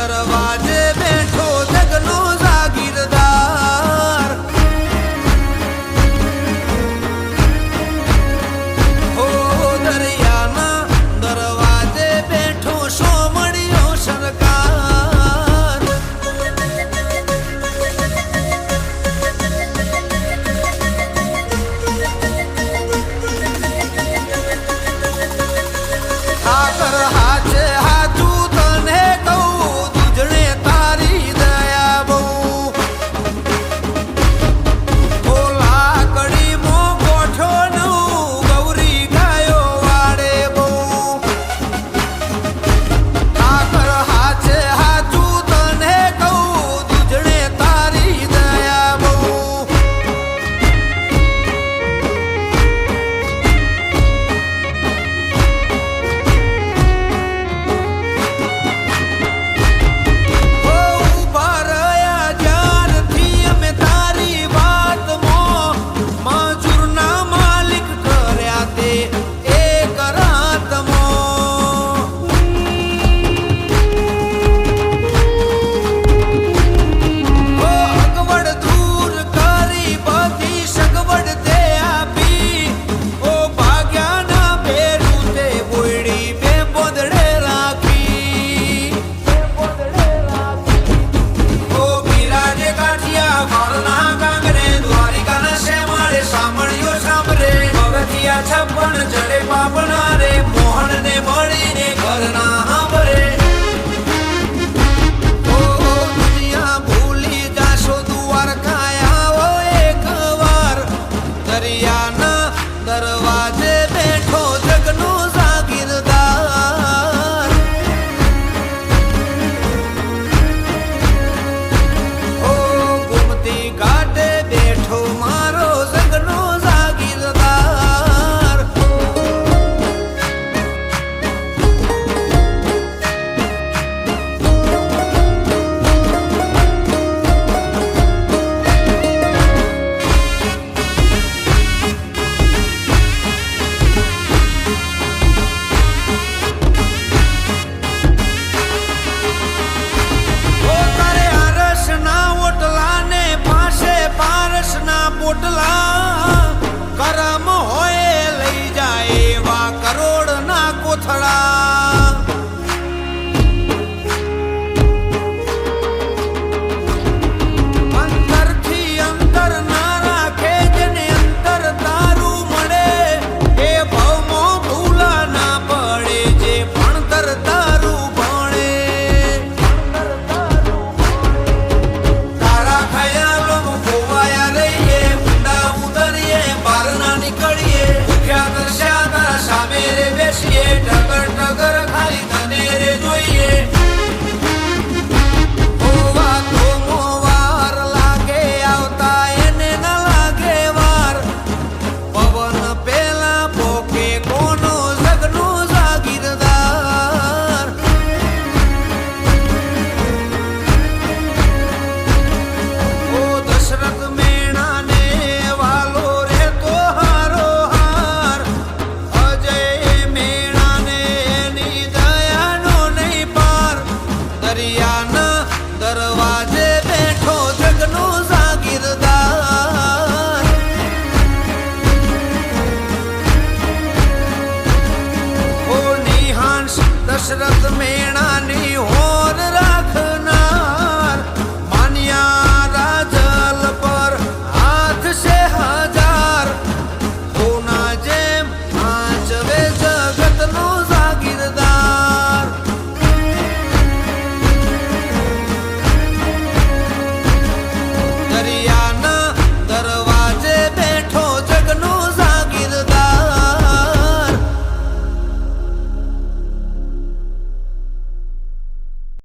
દરવાજે બેઠો જગનો જાગીરદાર હો દરિયાના દરવાજે બેઠો સોમણિયો સરકાર આકર હાચે હાચું તને કહું તુજણે તારી દયા બહુ ઓલા કડી મો ગોઠો નવું ગૌરી ગાયો વાડે બહુ આકર હાચે હાચું તને કહું તુજણે તારી દયા બહુ છપ્પન જડે પાપણા રે મોહન ને મળીને ઘરના હાંભરે ઓ દુનિયા ભૂલી જાશો દ્વારકા આવો એક વાર દરિયાના દરવાજે બેઠો જગનો જાગીરદાર ઓ ગુમતી ઘાટે બેઠો મારો જગનો પોટલા કરમ હોય લઈ જાય એવા કરોડ ના કોથળા અંતરથી અંતર ના રાખે જેને અંતર તારું મળે એ ભવમાં ભૂલા ના પડે જે ભણતર તારું ભણે તારા ખયાલો ખોવાયા રહીએ નીકળીએ ભૂખ્યા તરસ્યા તારા સામે રે બેસીએ ટગર ટગર ખાલી તને રે જોઈએ હોવા તો મોવાર લાગે આવતા એને ન લાગે વાર પવન પેલા પોકે કોનો જગનો જાગીરદાર ઓ દશરથ મેણાને વાલો દરિયાના દરવાજા